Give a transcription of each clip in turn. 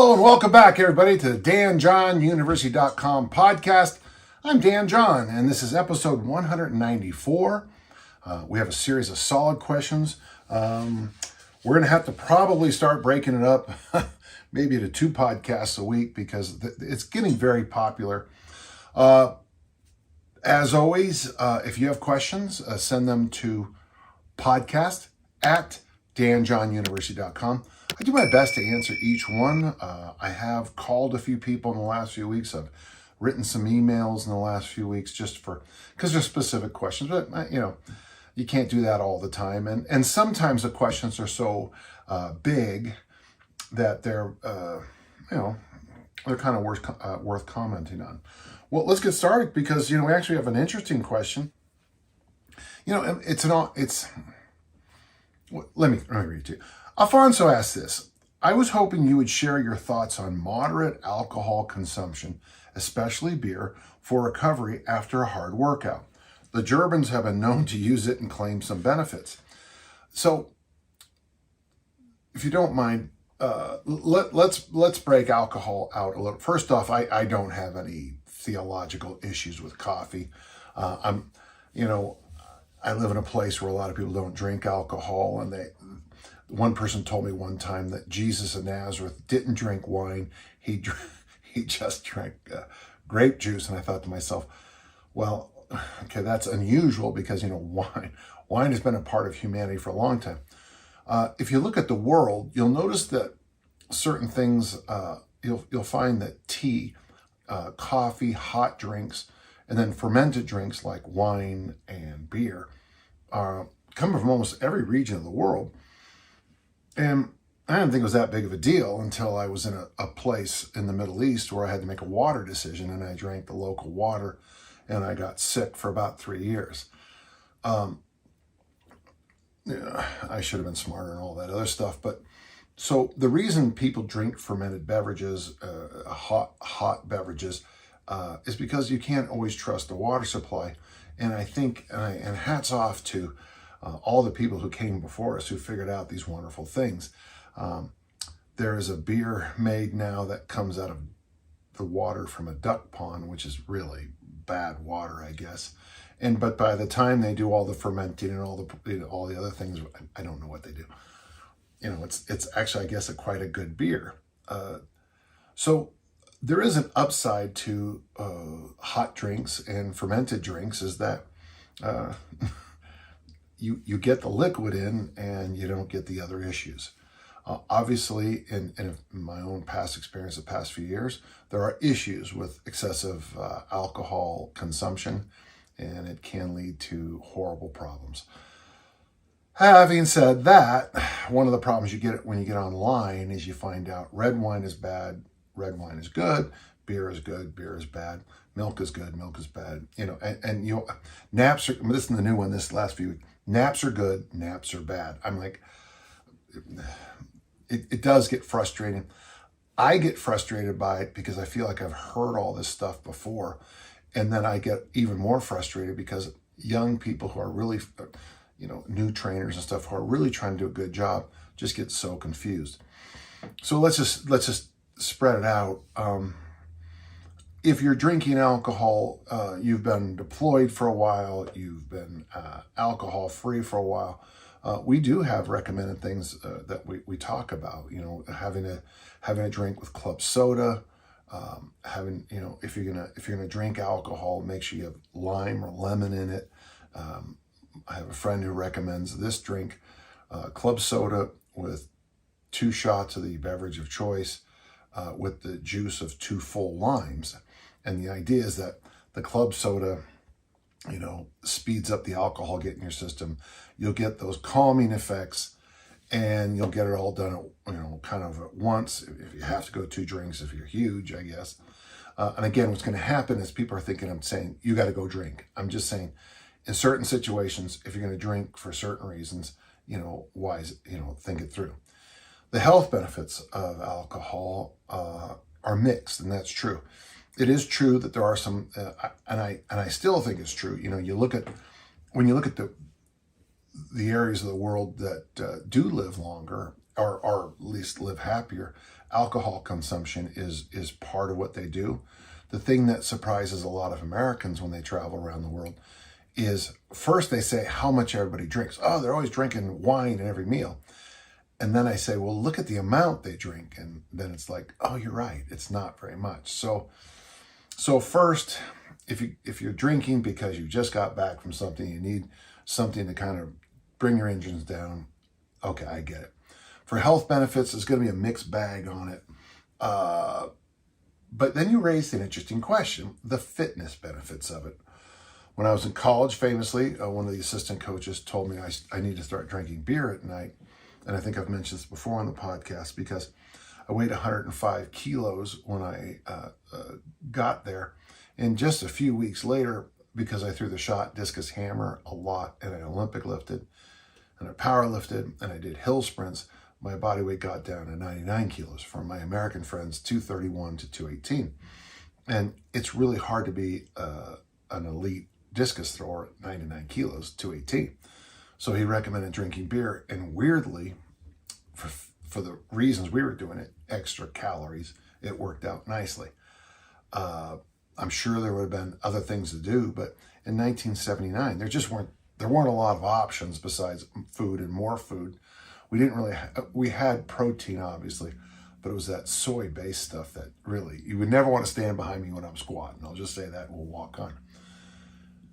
Hello and welcome back, everybody, to the DanJohnUniversity.com podcast. I'm Dan John, and this is episode 194. We have a series of solid questions. We're going to have to probably start breaking it up, maybe to 2 podcasts a week, because it's getting very popular. As always, if you have questions, send them to podcast@DanJohnUniversity.com. I do my best to answer each one. I have called a few people in the last few weeks. I've written some emails in the last few weeks because they're specific questions. But, you can't do that all the time. And sometimes the questions are so big that they're kind of worth commenting on. Well, let's get started because, we actually have an interesting question. Let me read it to you. Alfonso asked this: I was hoping you would share your thoughts on moderate alcohol consumption, especially beer, for recovery after a hard workout. The Germans have been known to use it and claim some benefits. So, if you don't mind, let's break alcohol out a little. First off, I don't have any theological issues with coffee. I live in a place where a lot of people don't drink alcohol, and one person told me one time that Jesus of Nazareth didn't drink wine. He just drank grape juice. And I thought to myself, well, okay, that's unusual because, wine has been a part of humanity for a long time. If you look at the world, you'll notice that certain things, you'll find that tea, coffee, hot drinks, and then fermented drinks like wine and beer come from almost every region of the world. And I didn't think it was that big of a deal until I was in a place in the Middle East where I had to make a water decision, and I drank the local water, and I got sick for about 3 years. I should have been smarter and all that other stuff. But so the reason people drink fermented beverages, hot beverages, is because you can't always trust the water supply. And I think, and hats off to all the people who came before us who figured out these wonderful things. There is a beer made now that comes out of the water from a duck pond, which is really bad water, I guess. But by the time they do all the fermenting and all the other things, I don't know what they do. It's actually, I guess, quite a good beer. So there is an upside to hot drinks and fermented drinks, is that you get the liquid in and you don't get the other issues. Obviously, in my own past experience, the past few years, there are issues with excessive alcohol consumption, and it can lead to horrible problems. Having said that, one of the problems you get when you get online is you find out red wine is bad, red wine is good, beer is good, beer is bad, milk is good, milk is bad. Naps are, this is the new one this last few weeks, naps are good, naps are bad. I'm like, it does get frustrating. I get frustrated by it because I feel like I've heard all this stuff before. And then I get even more frustrated because young people who are really, new trainers and stuff who are really trying to do a good job just get so confused. So let's just spread it out. If you're drinking alcohol, you've been deployed for a while, you've been alcohol free for a while, we do have recommended things that we talk about. Having a drink with club soda, if you're gonna drink alcohol, make sure you have lime or lemon in it. I have a friend who recommends this drink, club soda with 2 shots of the beverage of choice, with the juice of 2 full limes. And the idea is that the club soda, speeds up the alcohol get in your system. You'll get those calming effects, and you'll get it all done, kind of at once. If you have to go 2 drinks, if you're huge, I guess. And again, what's going to happen is people are thinking I'm saying, you got to go drink. I'm just saying, in certain situations, if you're going to drink for certain reasons, think it through. The health benefits of alcohol are mixed, and that's true. It is true that there are some, and I still think it's true. When you look at the areas of the world that do live longer, or at least live happier, alcohol consumption is part of what they do. The thing that surprises a lot of Americans when they travel around the world is first they say how much everybody drinks. Oh, they're always drinking wine at every meal. And then I say, well, look at the amount they drink. And then it's like, oh, you're right. It's not very much. So first, if you're drinking because you just got back from something, you need something to kind of bring your engines down. Okay, I get it. For health benefits, there's going to be a mixed bag on it. But then you raised an interesting question, the fitness benefits of it. When I was in college, famously, one of the assistant coaches told me I need to start drinking beer at night. And I think I've mentioned this before on the podcast because I weighed 105 kilos when I got there. And just a few weeks later, because I threw the shot discus hammer a lot and I Olympic lifted and I power lifted and I did hill sprints, my body weight got down to 99 kilos from my American friends, 231 to 218. And it's really hard to be an elite discus thrower at 99 kilos, 218. So he recommended drinking beer. And weirdly, for the reasons we were doing it, extra calories, it worked out nicely. I'm sure there would have been other things to do, but in 1979, there weren't a lot of options besides food and more food. We had protein, obviously, but it was that soy-based stuff that really, you would never want to stand behind me when I'm squatting. I'll just say that and we'll walk on.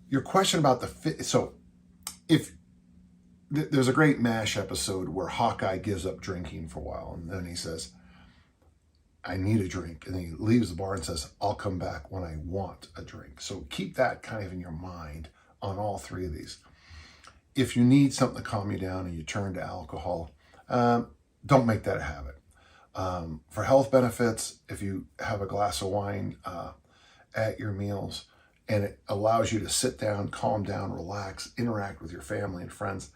Your question about the fit, so there's a great MASH episode where Hawkeye gives up drinking for a while, and then he says, I need a drink. And then he leaves the bar and says, I'll come back when I want a drink. So keep that kind of in your mind on all three of these. If you need something to calm you down and you turn to alcohol, don't make that a habit. For health benefits, if you have a glass of wine at your meals and it allows you to sit down, calm down, relax, interact with your family and friends,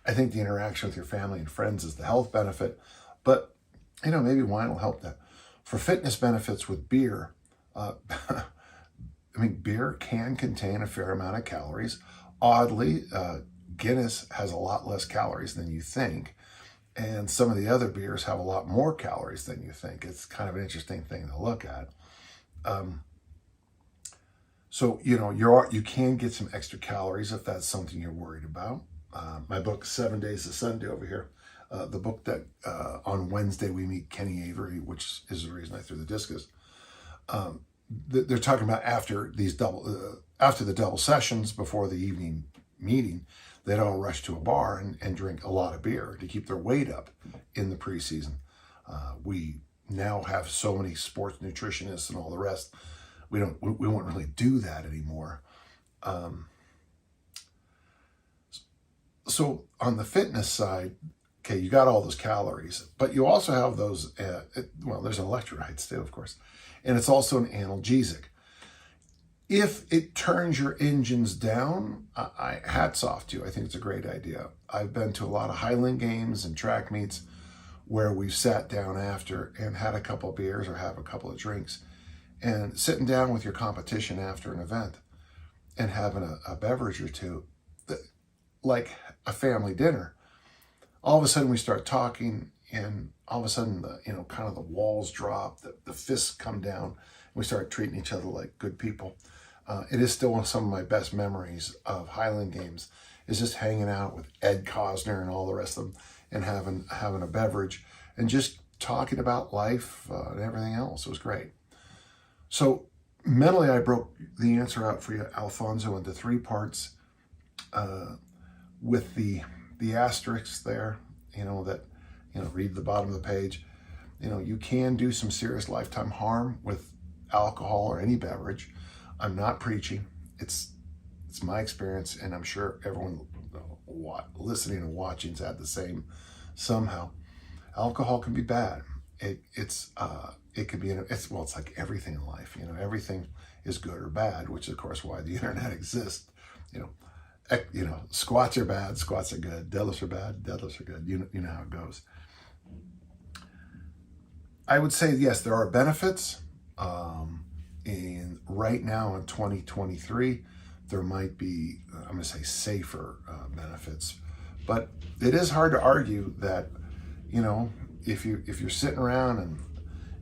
I think the interaction with your family and friends is the health benefit, but maybe wine will help that. For fitness benefits with beer, beer can contain a fair amount of calories. Oddly, Guinness has a lot less calories than you think, and some of the other beers have a lot more calories than you think. It's kind of an interesting thing to look at. So you can get some extra calories if that's something you're worried about. My book, 7 Days to Sunday over here, the book that on Wednesday we meet Kenny Avery, which is the reason I threw the discus. They're talking about after the double sessions before the evening meeting, they'd all rush to a bar and drink a lot of beer to keep their weight up in the preseason. We now have so many sports nutritionists and all the rest. We won't really do that anymore. So on the fitness side, okay, you got all those calories, but you also have those, there's electrolytes too, of course, and it's also an analgesic. If it turns your engines down, hats off to you. I think it's a great idea. I've been to a lot of Highland Games and track meets where we've sat down after and had a couple of beers or have a couple of drinks, and sitting down with your competition after an event and having a beverage or two, like a family dinner. All of a sudden we start talking, and all of a sudden kind of the walls drop, the fists come down, and we start treating each other like good people. It is still one of some of my best memories of Highland Games, is just hanging out with Ed Cosner and all the rest of them and having a beverage and just talking about life and everything else. It was great. So mentally, I broke the answer out for you, Alfonso, into 3 parts with the asterisks there, read the bottom of the page. You can do some serious lifetime harm with alcohol or any beverage. I'm not preaching. It's my experience, and I'm sure everyone listening and watching's had the same somehow. Alcohol can be bad. It could be it's like everything in life. Everything is good or bad, which is of course why the internet exists. Squats are bad, squats are good. Deadlifts are bad, deadlifts are good. You know how it goes. I would say yes, there are benefits. And right now in 2023, there might be, I'm going to say, safer benefits. But it is hard to argue that, if you're sitting around and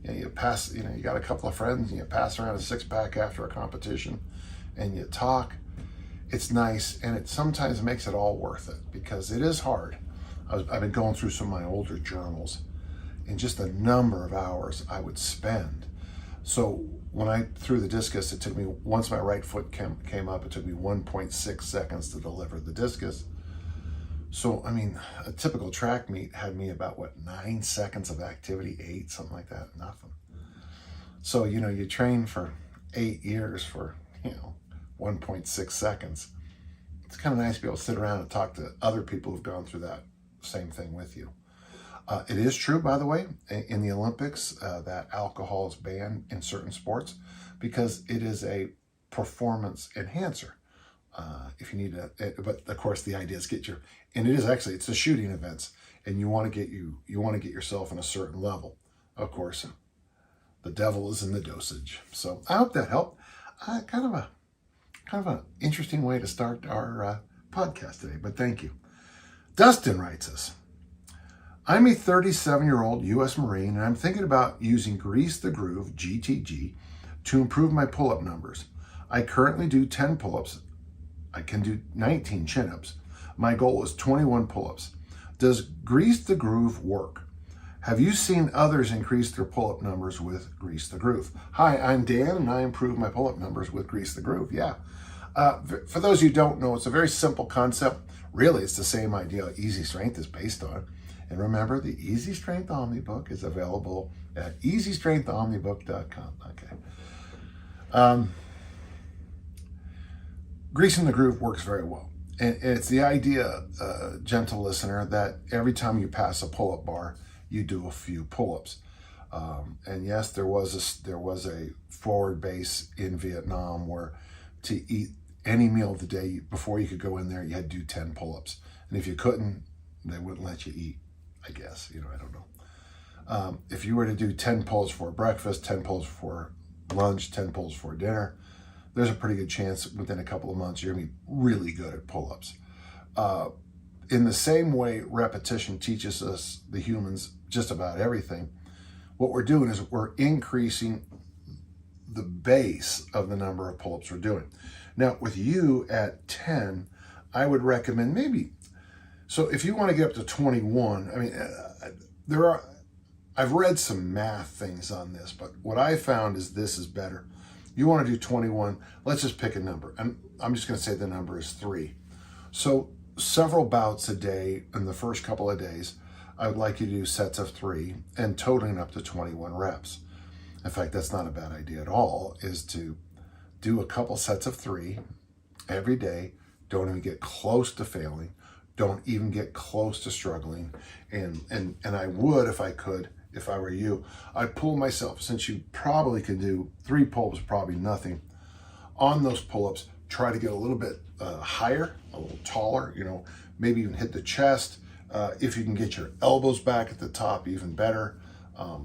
You pass, you got a couple of friends and you pass around a 6-pack after a competition and you talk. It's nice, and it sometimes makes it all worth it because it is hard. I've been going through some of my older journals and just the number of hours I would spend. So when I threw the discus, it took me, once my right foot came up, it took me 1.6 seconds to deliver the discus. So, I mean, a typical track meet had me about, 9 seconds of activity, 8, something like that, nothing. So, you train for 8 years for, 1.6 seconds. It's kind of nice to be able to sit around and talk to other people who've gone through that same thing with you. It is true, by the way, in the Olympics, that alcohol is banned in certain sports because it is a performance enhancer. If you need to, but of course the idea is and it is actually, it's a shooting events, and you want to get yourself in a certain level. Of course, the devil is in the dosage. So I hope that helped. Kind of an interesting way to start our podcast today, but thank you. Dustin writes us, I'm a 37-year-old U.S. Marine, and I'm thinking about using Grease the Groove, GTG, to improve my pull-up numbers. I currently do 10 pull-ups. I can do 19 chin-ups. My goal is 21 pull-ups. Does Grease the Groove work? Have you seen others increase their pull-up numbers with Grease the Groove? Hi, I'm Dan, and I improve my pull-up numbers with Grease the Groove. Yeah. For those who don't know, it's a very simple concept. Really, it's the same idea Easy Strength is based on. And remember, the Easy Strength Omnibook is available at easystrengthomnibook.com. Okay. Greasing the Groove works very well. And it's the idea, gentle listener, that every time you pass a pull-up bar, you do a few pull-ups. And yes, there was a forward base in Vietnam where to eat any meal of the day, before you could go in there, you had to do 10 pull-ups. And if you couldn't, they wouldn't let you eat, I guess. I don't know. If you were to do 10 pulls for breakfast, 10 pulls for lunch, 10 pulls for dinner, there's a pretty good chance within a couple of months you're going to be really good at pull-ups. In the same way repetition teaches us, the humans, just about everything, what we're doing is we're increasing the base of the number of pull-ups we're doing. Now, with you at 10, I would recommend maybe, so if you want to get up to 21, I mean, I've read some math things on this, but what I found is this is better. You want to do 21, let's just pick a number. And I'm just going to say the number is 3. So several bouts a day in the first couple of days, I would like you to do sets of 3 and totaling up to 21 reps. In fact, that's not a bad idea at all, is to do a couple sets of 3 every day. Don't even get close to failing. Don't even get close to struggling. And I would, if I could, if I were you, I'd pull myself, since you probably can do 3 pull-ups, probably nothing. On those pull-ups, try to get a little bit higher, a little taller, maybe even hit the chest. If you can get your elbows back at the top, even better.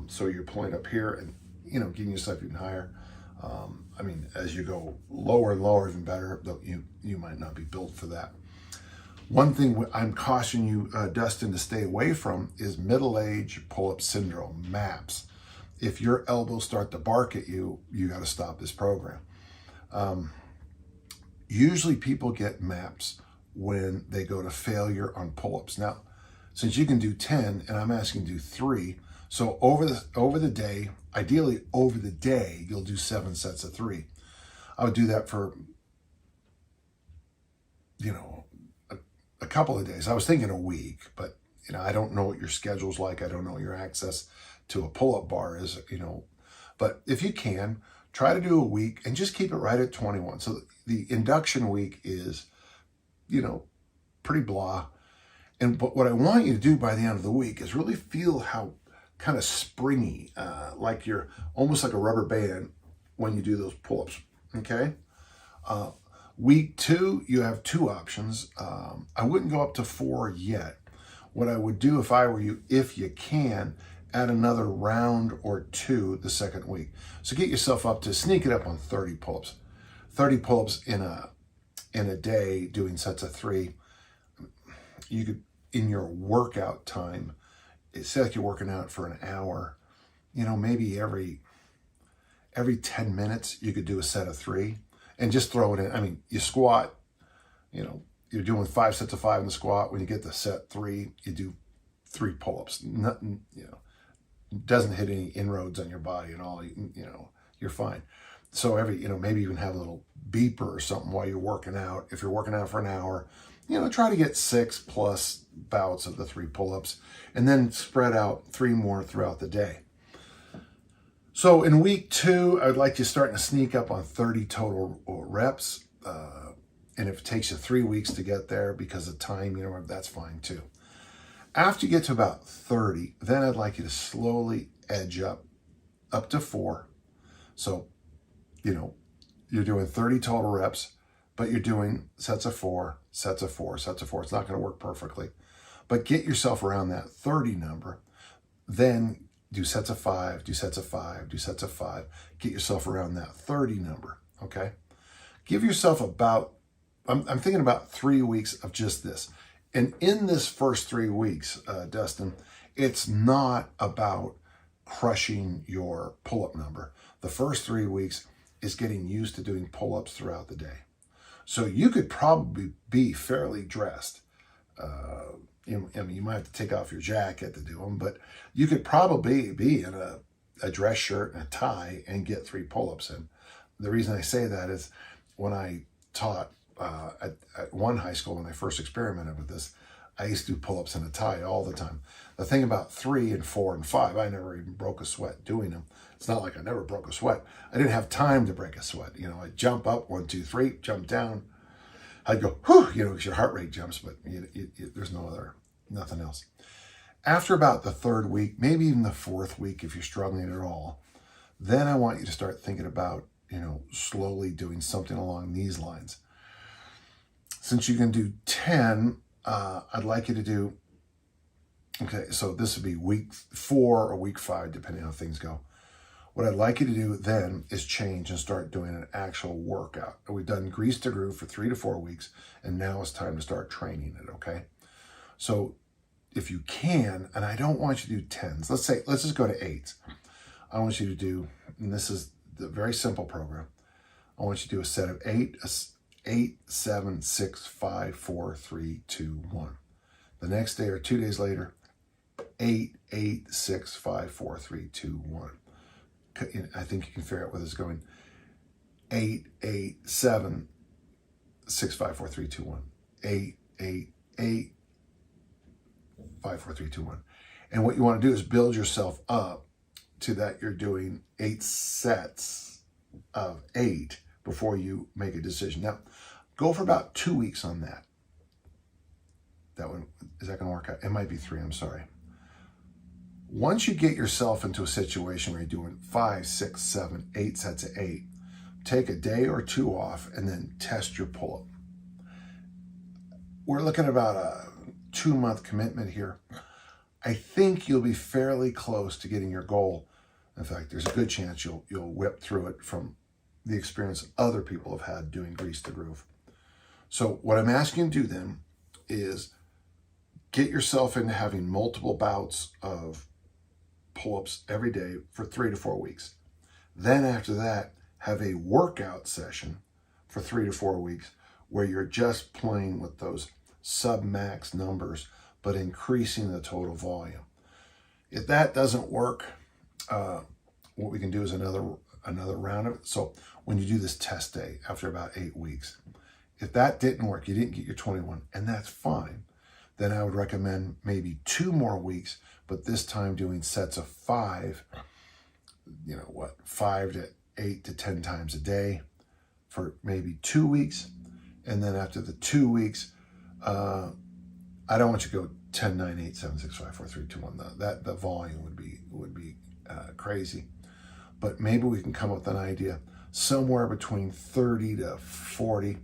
So you're pulling up here and, getting yourself even higher. I mean, as you go lower and lower, even better, though you might not be built for that. One thing I'm cautioning you, Dustin, to stay away from is middle-age pull-up syndrome, MAPS. If your elbows start to bark at you, you got to stop this program. Usually people get MAPS when they go to failure on pull-ups. Now, since you can do 10 and I'm asking you to do 3, so over the day, ideally over the day, you'll do 7 sets of 3. I would do that for, a couple of days. I was thinking a week, but I don't know what your schedule's like. I don't know what your access to a pull-up bar is, but if you can, try to do a week and just keep it right at 21. So the induction week is, pretty blah. But what I want you to do by the end of the week is really feel how kind of springy, like you're almost like a rubber band when you do those pull-ups, okay? Week 2, you have 2 options. I wouldn't go up to 4 yet. What I would do if I were you, if you can, add another round or 2 the second week. So get yourself up to, sneak it up on 30 pull-ups. 30 pull-ups in a day doing sets of 3. You could, in your workout time, say like you're working out for an hour, maybe every 10 minutes you could do a set of 3 and just throw it in. I mean, you squat, you're doing 5 sets of 5 in the squat. When you get to set 3, you do 3 pull-ups. Nothing, doesn't hit any inroads on your body and all, you're fine. So maybe even have a little beeper or something while you're working out. If you're working out for an hour, try to get 6+ bouts of the 3 pull-ups and then spread out 3 more throughout the day. So in week 2, I'd like you starting to sneak up on 30 total reps. And if it takes you 3 weeks to get there because of time, that's fine too. After you get to about 30, then I'd like you to slowly edge up to 4. So, you're doing 30 total reps, but you're doing sets of 4, sets of 4, sets of 4. It's not going to work perfectly, but get yourself around that 30 number. Then do sets of 5, do sets of 5, do sets of 5. Get yourself around that 30 number, okay? Give yourself about, I'm thinking about 3 weeks of just this. And in this first 3 weeks, Dustin, it's not about crushing your pull-up number. The first 3 weeks is getting used to doing pull-ups throughout the day. So you could probably be fairly dressed. You might have to take off your jacket to do them, but you could probably be in a dress shirt and a tie and get 3 pull-ups in. The reason I say that is when I taught at one high school, when I first experimented with this, I used to do pull-ups in a tie all the time. The thing about 3 and 4 and 5, I never even broke a sweat doing them. It's not like I never broke a sweat. I didn't have time to break a sweat. I'd jump up, 1, 2, 3, jump down. I'd go, whew, because your heart rate jumps, but there's nothing else. After about the 3rd week, maybe even the 4th week, if you're struggling at all, then I want you to start thinking about, slowly doing something along these lines. Since you can do 10, I'd like you to do, okay, so this would be week 4 or week 5, depending on how things go. What I'd like you to do then is change and start doing an actual workout. We've done Grease to Groove for 3 to 4 weeks, and now it's time to start training it, okay? So if you can, and I don't want you to do 10s, let's just go to 8s. I want you to do, and this is the very simple program, I want you to do a set of 8, 8, 7, 6, 5, 4, 3, 2, 1. The next day or 2 days later, 8, 8, 6, 5, 4, 3, 2, 1. I think you can figure out where this is going. 8, 8, 7, 6, 5, 4, 3, 2, 1. 8, 8, 8, 5, 4, 3, 2, 1. And what you want to do is build yourself up to that you're doing 8 sets of 8 before you make a decision. Now, go for about 2 weeks on that. That one, is that going to work out? It might be 3, I'm sorry. Once you get yourself into a situation where you're doing 5, 6, 7, 8 sets of 8, take a day or 2 off and then test your pull-up. We're looking at about a 2-month commitment here. I think you'll be fairly close to getting your goal. In fact, there's a good chance you'll whip through it from the experience other people have had doing Grease to Groove. So what I'm asking you to do then is get yourself into having multiple bouts of pull-ups every day for 3 to 4 weeks. Then after that, have a workout session for 3 to 4 weeks where you're just playing with those sub-max numbers, but increasing the total volume. If that doesn't work, what we can do is another round of it. So when you do this test day after about 8 weeks, if that didn't work, you didn't get your 21, and that's fine, then I would recommend maybe 2 more weeks, but this time doing sets of 5, 5 to 8 to 10 times a day for maybe 2 weeks. And then after the 2 weeks, I don't want you to go 10, 9, 8, 7, 6, 5, 4, 3, 2, 1. The volume would be crazy. But maybe we can come up with an idea somewhere between 30 to 40,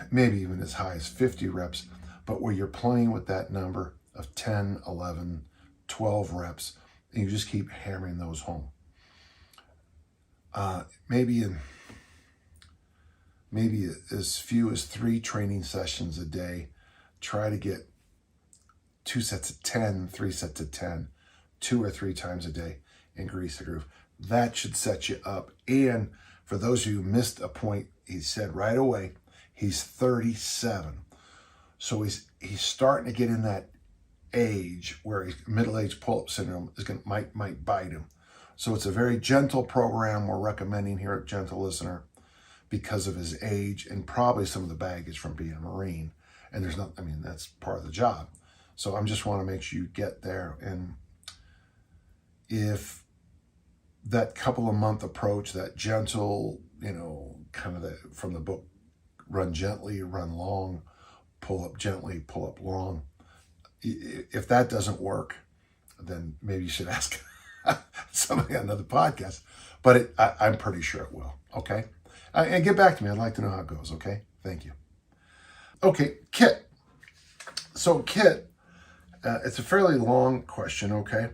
maybe even as high as 50 reps, but where you're playing with that number of 10, 11, 12 reps, and you just keep hammering those home. Maybe as few as 3 training sessions a day. Try to get 2 sets of 10, 3 sets of 10, 2 or 3 times a day and grease the groove. That should set you up. And for those of you who missed a point, he said right away, he's 37. So he's starting to get in that age where middle-aged pull-up syndrome might bite him. So it's a very gentle program we're recommending here at Gentle Listener because of his age and probably some of the baggage from being a Marine. And there's not, I mean, that's part of the job. So I just want to make sure you get there. And if that couple of month approach, that gentle, kind of from the book, run gently, run long, pull up gently, pull up long. If that doesn't work, then maybe you should ask somebody on another podcast. But I'm pretty sure it will, okay? And get back to me. I'd like to know how it goes, okay? Thank you. Okay, Kit. So Kit, it's a fairly long question, okay?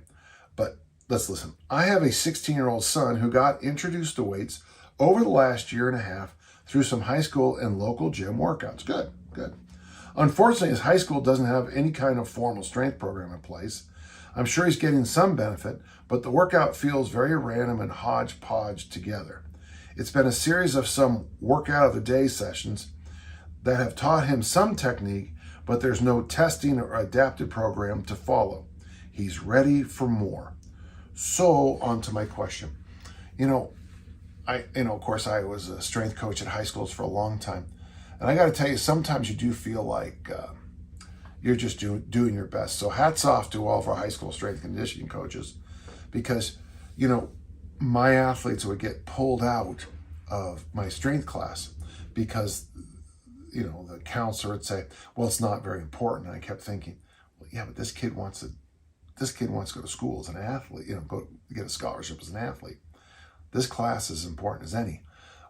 But let's listen. I have a 16-year-old son who got introduced to weights over the last year and a half through some high school and local gym workouts. Good. Unfortunately, his high school doesn't have any kind of formal strength program in place. I'm sure he's getting some benefit, but the workout feels very random and hodgepodge together. It's been a series of some workout of the day sessions that have taught him some technique, but there's no testing or adapted program to follow. He's ready for more. So on to my question. Of course, I was a strength coach at high schools for a long time. And I got to tell you, sometimes you do feel like you're just doing your best. So hats off to all of our high school strength conditioning coaches because, my athletes would get pulled out of my strength class because, the counselor would say, well, it's not very important. And I kept thinking, well, yeah, but this kid wants to go to school as an athlete, go get a scholarship as an athlete. This class is as important as any.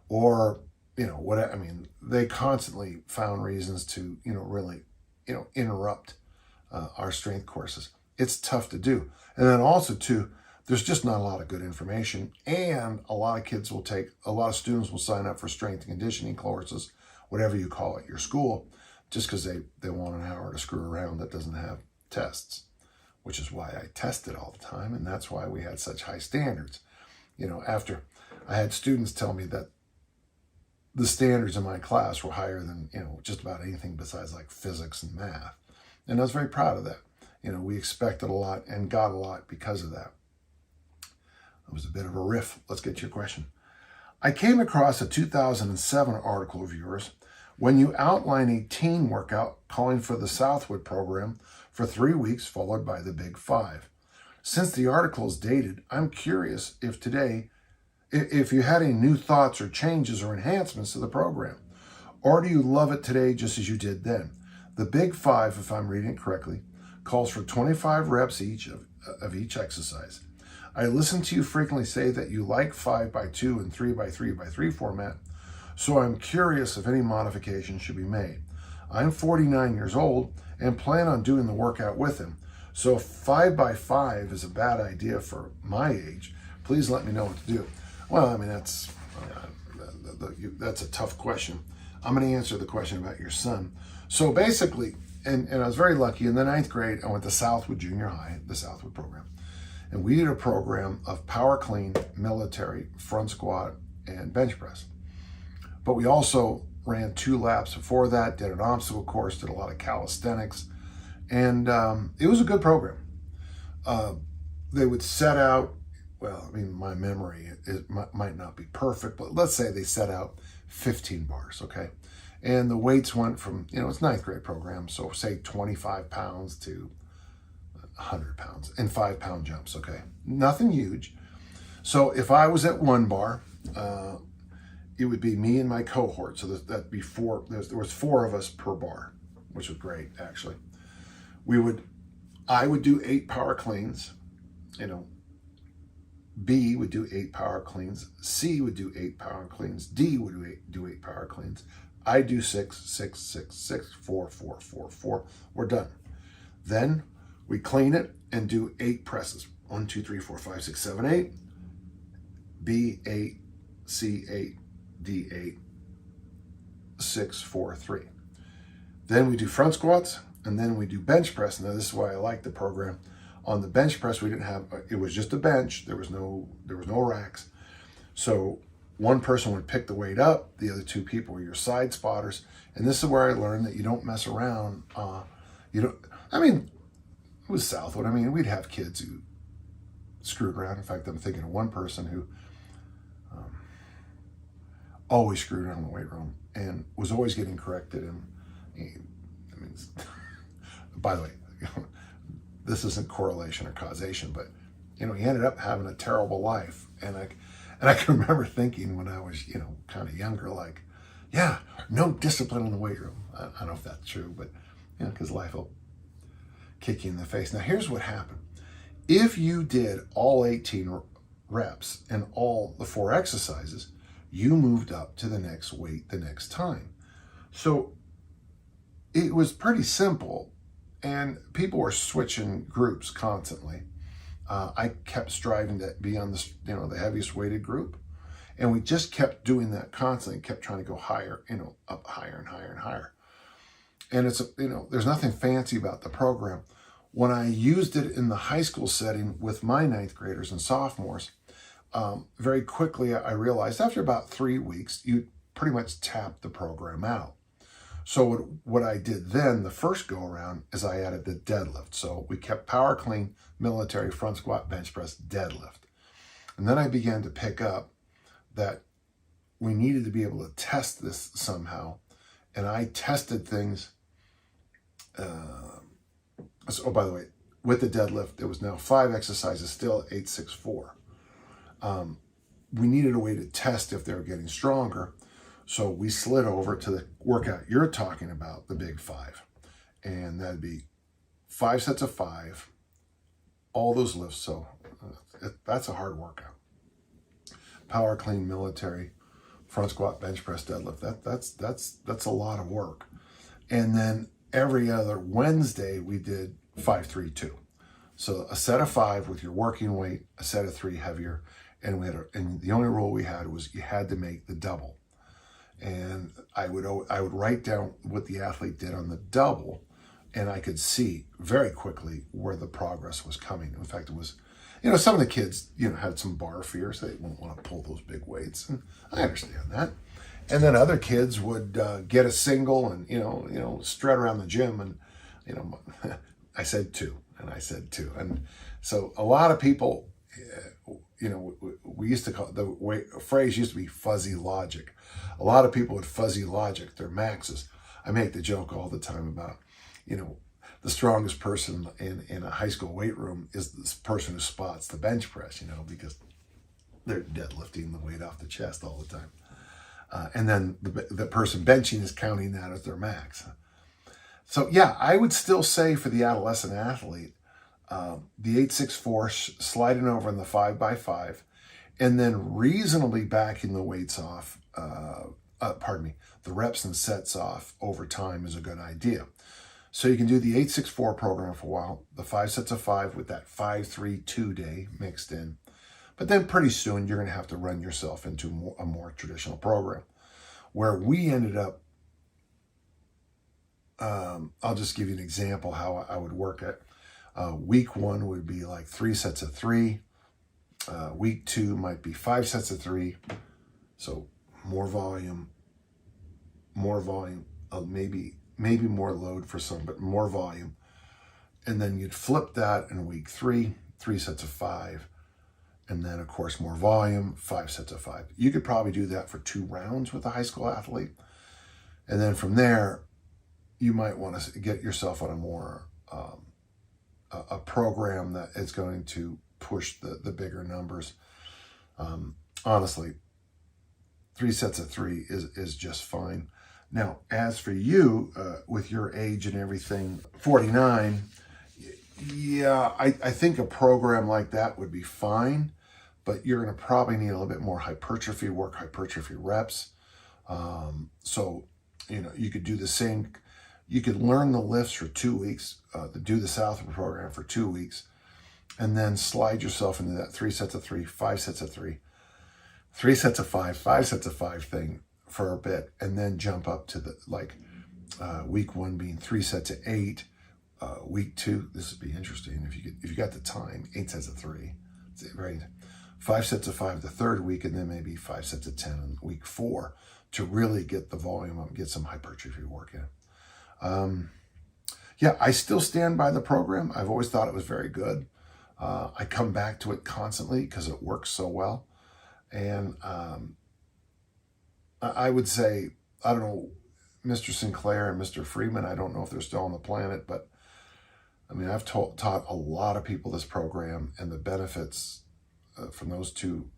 Or, they constantly found reasons to, really, interrupt our strength courses. It's tough to do. And then also, too, there's just not a lot of good information. And a lot of students will sign up for strength and conditioning courses, whatever you call it, your school, just because they want an hour to screw around that doesn't have tests, which is why I tested all the time. And that's why we had such high standards. After I had students tell me that the standards in my class were higher than, just about anything besides like physics and math. And I was very proud of that. We expected a lot and got a lot because of that. It was a bit of a riff. Let's get to your question. I came across a 2007 article of yours when you outline a teen workout calling for the Southwood program for 3 weeks, followed by the Big Five. Since the article is dated, I'm curious if you had any new thoughts or changes or enhancements to the program, or do you love it today just as you did then? The Big Five, if I'm reading it correctly, calls for 25 reps each of each exercise. I listen to you frequently say that you like 5x2 and 3x3x3 format, so I'm curious if any modifications should be made. I'm 49 years old and plan on doing the workout with him, so if 5x5 is a bad idea for my age, please let me know what to do. Well, that's a tough question. I'm going to answer the question about your son. So basically, and I was very lucky, in the 9th grade, I went to Southwood Junior High, the Southwood program. And we did a program of power clean, military, front squat, and bench press. But we also ran 2 laps before that, did an obstacle course, did a lot of calisthenics. And it was a good program. They would set out, my memory might not be perfect, but let's say they set out 15 bars, okay? And the weights went from, it's 9th grade program, so say 25 pounds to 100 pounds and 5-pound jumps, okay? Nothing huge. So if I was at 1 bar, it would be me and my cohort. So that'd be 4, there was 4 of us per bar, which was great, actually. I would do 8 power cleans, B would do 8 power cleans, C would do 8 power cleans, D would do 8 power cleans. I do 6, 6, 6, 6, 4, 4, 4, 4. We're done. Then we clean it and do 8 presses. 1, 2, 3, 4, 5, 6, 7, 8. B 8, C 8, D 8, 6, 4, 3. Then we do front squats and then we do bench press. Now this is why I like the program On the bench press, we didn't have, it was just a bench. There was no racks. So one person would pick the weight up, the other two people were your side spotters. And this is where I learned that you don't mess around. It was Southwood. We'd have kids who screwed around. In fact, I'm thinking of one person who always screwed around in the weight room and was always getting corrected. By the way, this isn't correlation or causation, but he ended up having a terrible life. And I can remember thinking when I was, kind of younger, like, yeah, no discipline in the weight room. I don't know if that's true, but because life will kick you in the face. Now, here's what happened. If you did all 18 reps and all the 4 exercises, you moved up to the next weight the next time. So it was pretty simple, and people were switching groups constantly. I kept striving to be on the heaviest weighted group, and we just kept doing that constantly, kept trying to go higher, up higher and higher and higher. And it's, there's nothing fancy about the program. When I used it in the high school setting with my 9th graders and sophomores, very quickly I realized after about 3 weeks, you pretty much tap the program out. So what I did then, the first go around, is I added the deadlift. So we kept power clean, military, front squat, bench press, deadlift. And then I began to pick up that we needed to be able to test this somehow. And I tested things. By the way, with the deadlift, there was now 5 exercises, still 8-6-4. We needed a way to test if they were getting stronger. So we slid over to the workout you're talking about, the big 5. And that'd be 5 sets of 5, all those lifts. So that's a hard workout. Power clean, military, front squat, bench press, deadlift. That's a lot of work. And then every other Wednesday we did 5-3-2. So a set of 5 with your working weight, a set of 3 heavier, and and the only rule we had was you had to make the double. And I would write down what the athlete did on the double, and I could see very quickly where the progress was coming. In fact, it was, some of the kids, had some bar fears. They wouldn't want to pull those big weights, and I understand that. And then other kids would get a single and, strut around the gym, and, I said 2, and I said 2. And so a lot of people, we used to call the phrase used to be fuzzy logic. A lot of people with fuzzy logic, their maxes. I make the joke all the time about, the strongest person in a high school weight room is this person who spots the bench press, because they're deadlifting the weight off the chest all the time. And then the person benching is counting that as their max. So yeah, I would still say for the adolescent athlete, the 8-6-4, sliding over in the 5x5, and then reasonably backing the weights off, the reps and sets off over time is a good idea. So you can do the 8-6-4 program for a while, the 5 sets of 5 with that 5-3-2 day mixed in. But then pretty soon you're going to have to run yourself into a more traditional program. Where we ended up, I'll just give you an example how I would work it. Week 1 would be like 3 sets of 3. Week 2 might be 5 sets of 3. So more volume, maybe more load for some, but more volume. And then you'd flip that in week 3, 3 sets of 5. And then, of course, more volume, 5 sets of 5. You could probably do that for 2 rounds with a high school athlete. And then from there, you might want to get yourself on a more, a program that is going to push the bigger numbers. Honestly, 3 sets of 3 is just fine. Now, as for you, with your age and everything, 49, yeah, I think a program like that would be fine, but you're going to probably need a little bit more hypertrophy work, hypertrophy reps. So, you could do the same. You could learn the lifts for 2 weeks, do the Southwood program for 2 weeks, and then slide yourself into that 3 sets of 3, 5 sets of 3, 3 sets of 5, 5 sets of 5 thing for a bit, and then jump up to the week 1 being 3 sets of 8, Week 2, this would be interesting. If you got the time, 8 sets of 3, right? 5 sets of 5 the third week, and then maybe 5 sets of 10 in week 4 to really get the volume up, get some hypertrophy work in. Yeah, I still stand by the program. I've always thought it was very good. I come back to it constantly because it works so well. And I would say, I don't know, Mr. Sinclair and Mr. Freeman, I don't know if they're still on the planet, but I mean, I've taught a lot of people this program, and the benefits from those two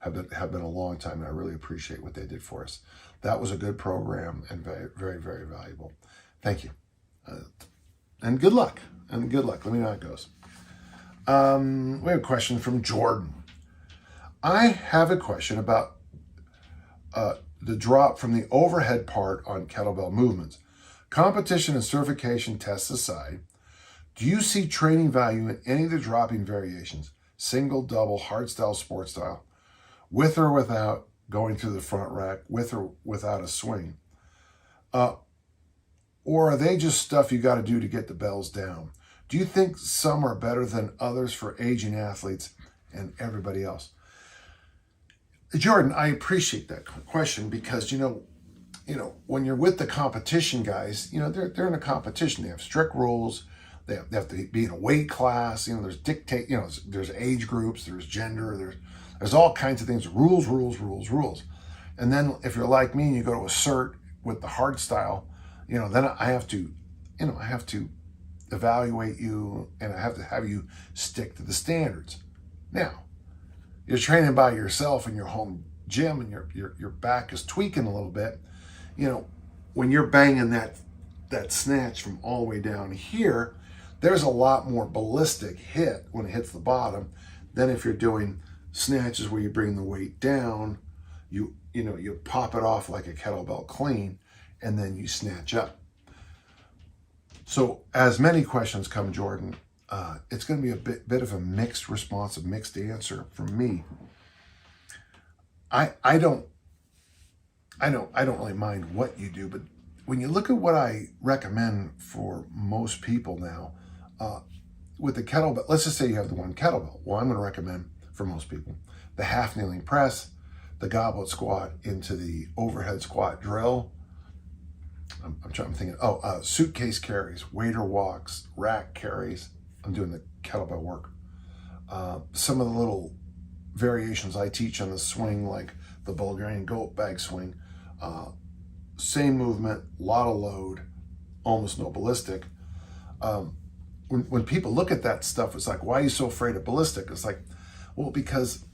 have been a long time, and I really appreciate what they did for us. That was a good program and very, very, very valuable. Thank you. And good luck. Let me know how it goes. We have a question from Jordan. I have a question about the drop from the overhead part on kettlebell movements. Competition and certification tests aside, do you see training value in any of the dropping variations? Single, double, hardstyle, sport style, with or without going through the front rack, with or without a swing? Or are they just stuff you got to do to get the bells down? Do you think some are better than others for aging athletes and everybody else? Jordan, I appreciate that question because, you know, when you're with the competition guys, you know, they're in a competition. They have strict rules. They have to be in a weight class. You know, there's age groups, there's gender, there's all kinds of things. Rules. And then if you're like me and you go to a cert with the hard style, you know, then I have to evaluate you, and I have to have you stick to the standards. Now, you're training by yourself in your home gym, and your back is tweaking a little bit. You know, when you're banging that snatch from all the way down here, there's a lot more ballistic hit when it hits the bottom than if you're doing snatches where you bring the weight down, you pop it off like a kettlebell clean, and then you snatch up. So as many questions come, Jordan, it's going to be a bit of a mixed response, a mixed answer from me. I don't really mind what you do, but when you look at what I recommend for most people now, with the kettlebell, let's just say you have the one kettlebell. Well, I'm going to recommend for most people the half kneeling press, the goblet squat into the overhead squat drill. I'm thinking, suitcase carries, waiter walks, rack carries. I'm doing the kettlebell work. Some of the little variations I teach on the swing, like the Bulgarian goat bag swing, same movement, a lot of load, almost no ballistic. When people look at that stuff, it's like, why are you so afraid of ballistic? It's like, well, because,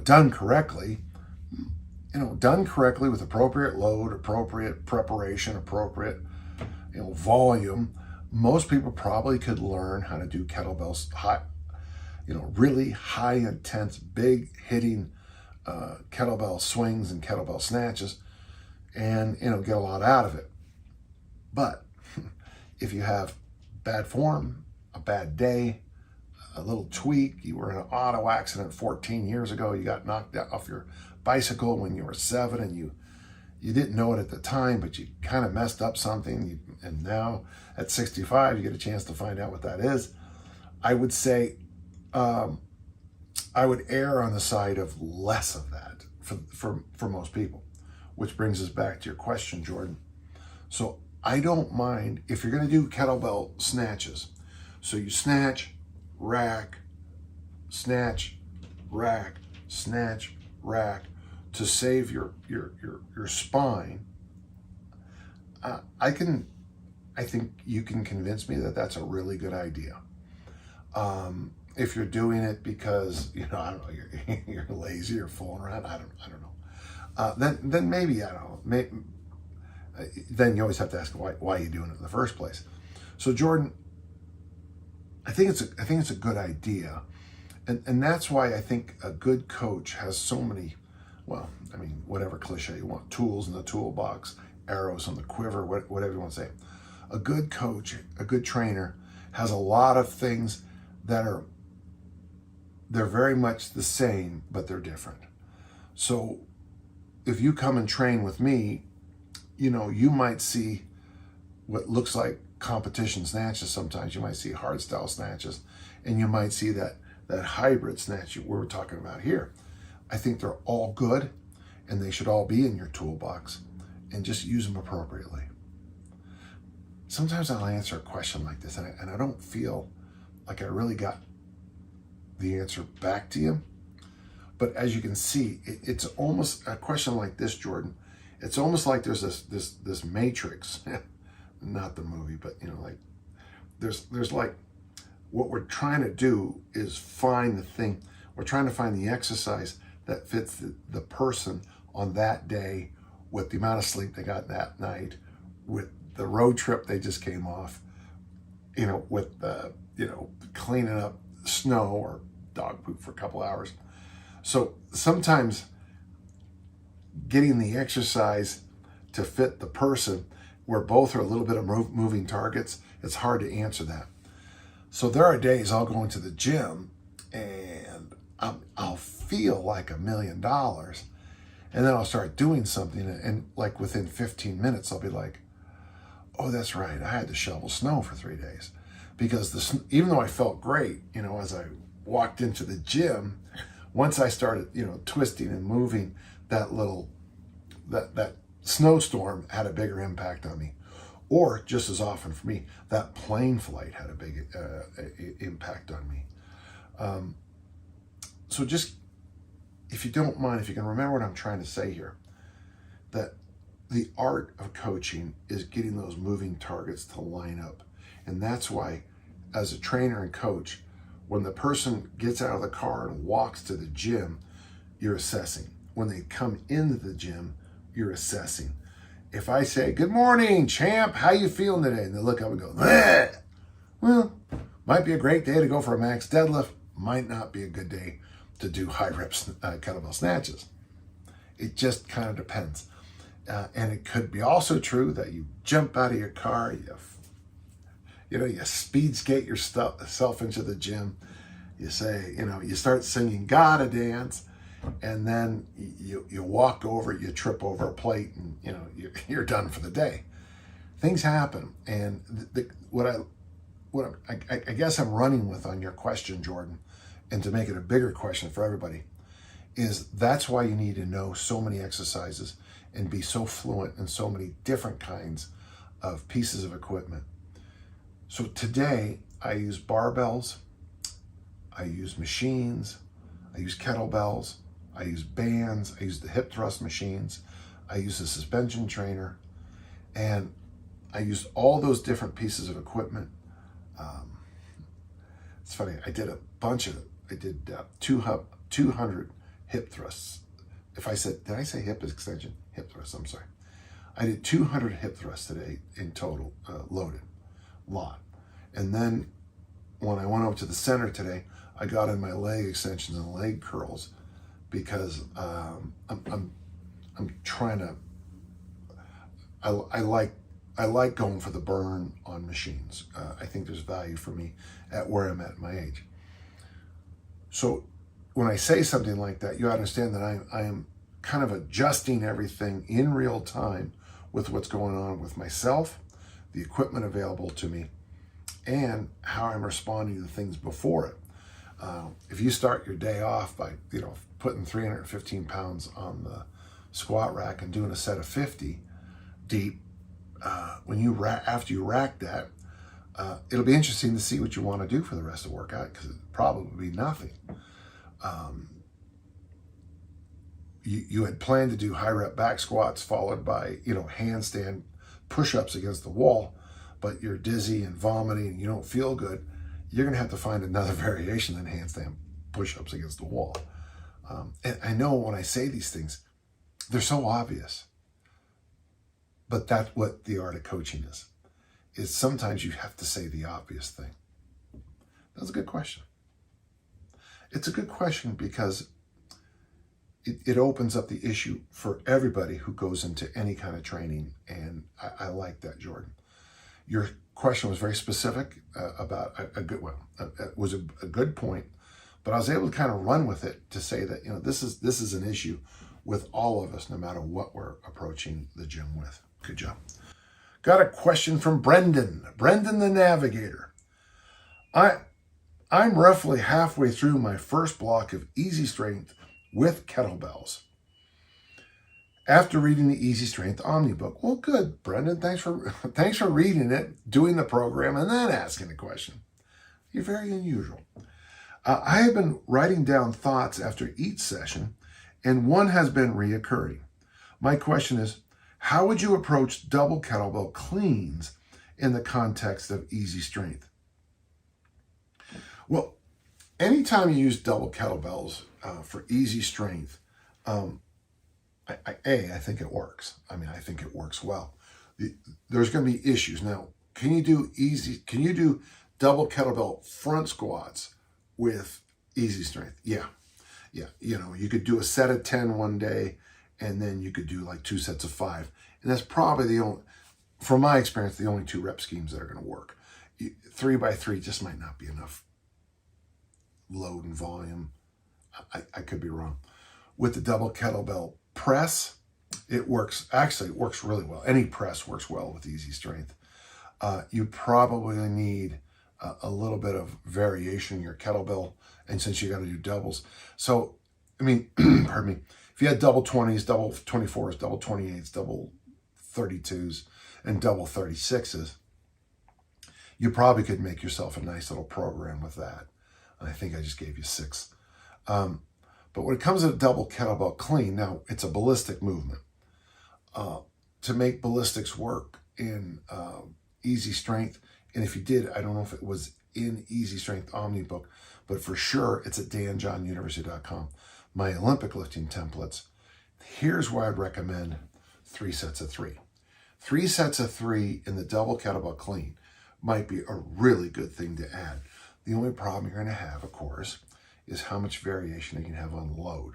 done correctly with appropriate load, appropriate preparation, appropriate, volume, most people probably could learn how to do kettlebells, really high intense, big hitting kettlebell swings and kettlebell snatches, and get a lot out of it. But if you have bad form, a bad day, a little tweak, you were in an auto accident 14 years ago, you got knocked off your bicycle when you were 7, and you didn't know it at the time, but you kind of messed up something, and now at 65 you get a chance to find out what that is. I would say I would err on the side of less of that for most people, which brings us back to your question, Jordan. So I don't mind if you're going to do kettlebell snatches. So you snatch, rack, snatch, rack, snatch, rack to save your spine. I think you can convince me that that's a really good idea. If you're doing it because I don't know, you're lazy or fooling around, I don't know. Then maybe I don't know. Then you always have to ask why you're doing it in the first place. So Jordan, I think it's a good idea, and that's why I think a good coach has so many. Well, I mean, whatever cliche you want, tools in the toolbox, arrows in the quiver, whatever you want to say. A good coach, a good trainer has a lot of things they're very much the same, but they're different. So if you come and train with me, you might see what looks like competition snatches. Sometimes you might see hard style snatches, and you might see that hybrid snatch we're talking about here. I think they're all good, and they should all be in your toolbox, and just use them appropriately. Sometimes I'll answer a question like this, and I don't feel like I really got the answer back to you. But as you can see, it's almost a question like this, Jordan. It's almost like there's this matrix, not the movie, but like there's like, what we're trying to do is find the thing. We're trying to find the exercise that fits the person on that day, with the amount of sleep they got that night, with the road trip they just came off, with cleaning up snow or dog poop for a couple hours. So sometimes getting the exercise to fit the person, where both are a little bit of moving targets, it's hard to answer that. So there are days I'll go into the gym and I'll feel like $1 million, and then I'll start doing something, and like within 15 minutes I'll be like, oh, that's right, I had to shovel snow for 3 days. Because even though I felt great, as I walked into the gym, once I started, twisting and moving, that snowstorm had a bigger impact on me. Or just as often for me, that plane flight had a big impact on me. So just, if you don't mind, if you can remember what I'm trying to say here, that the art of coaching is getting those moving targets to line up. And that's why, as a trainer and coach, when the person gets out of the car and walks to the gym, you're assessing. When they come into the gym, you're assessing. If I say, good morning, champ, how you feeling today? And they look up and go, bleh. Well, might be a great day to go for a max deadlift. Might not be a good day to do high reps kettlebell snatches. It just kind of depends. And it could be also true that you jump out of your car, you speed skate yourself into the gym. You say, you start singing "Gotta Dance," and then you walk over, you trip over a plate, and you're done for the day. Things happen, and what I guess I'm running with on your question, Jordan, and to make it a bigger question for everybody, is that's why you need to know so many exercises and be so fluent in so many different kinds of pieces of equipment. So today I use barbells, I use machines, I use kettlebells, I use bands, I use the hip thrust machines, I use the suspension trainer, and I used all those different pieces of equipment. It's funny, I did a bunch of it. I did 200 hip thrusts. Did I say hip extension? Hip thrusts, I'm sorry. I did 200 hip thrusts today in total, loaded, lot. And then when I went over to the center today, I got in my leg extensions and leg curls, because I'm trying to, I like going for the burn on machines. I think there's value for me at where I'm at my age. So when I say something like that, you understand that I am kind of adjusting everything in real time with what's going on with myself, the equipment available to me, and how I'm responding to things before it. If you start your day off by putting 315 pounds on the squat rack and doing a set of 50 deep, after you rack that, it'll be interesting to see what you want to do for the rest of the workout, because it'll probably be nothing. You had planned to do high rep back squats followed by handstand push-ups against the wall, but you're dizzy and vomiting and you don't feel good. You're gonna have to find another variation than handstand push-ups against the wall. And I know when I say these things, they're so obvious, but that's what the art of coaching is sometimes you have to say the obvious thing. That's a good question. It's a good question because it opens up the issue for everybody who goes into any kind of training, and I like that, Jordan. Your question was very specific about a good one. It was a good point, but I was able to kind of run with it to say that this is an issue with all of us, no matter what we're approaching the gym with. Good job. Got a question from Brendan. Brendan the Navigator. I'm roughly halfway through my first block of easy strength with kettlebells. After reading the Easy Strength Omni book. Well, good, Brendan. Thanks for reading it, doing the program, and then asking the question. You're very unusual. I have been writing down thoughts after each session, and one has been reoccurring. My question is, how would you approach double kettlebell cleans in the context of easy strength? Well, anytime you use double kettlebells for easy strength, I think it works. I mean, I think it works well. There's going to be issues. Now, can you do double kettlebell front squats with easy strength? Yeah. You could do a set of 10 one day, and then you could do like 2 sets of 5. And that's probably from my experience, the only 2 rep schemes that are going to work. 3 by 3 just might not be enough load and volume. I could be wrong. With the double kettlebell press, it works. Actually, it works really well. Any press works well with easy strength. You probably need a little bit of variation in your kettlebell, and since you got to do doubles. So, I mean, pardon me, if you had double 20s, double 24s, double 28s, double 32s, and double 36s, you probably could make yourself a nice little program with that. I think I just gave you 6. But when it comes to double kettlebell clean, now it's a ballistic movement. To make ballistics work in easy strength, and if you did, I don't know if it was in Easy Strength Omni book, but for sure it's at danjohnuniversity.com. My Olympic lifting templates, here's where I'd recommend 3 sets of 3. 3 sets of 3 in the double kettlebell clean might be a really good thing to add. The only problem you're going to have, of course, is how much variation you can have on load.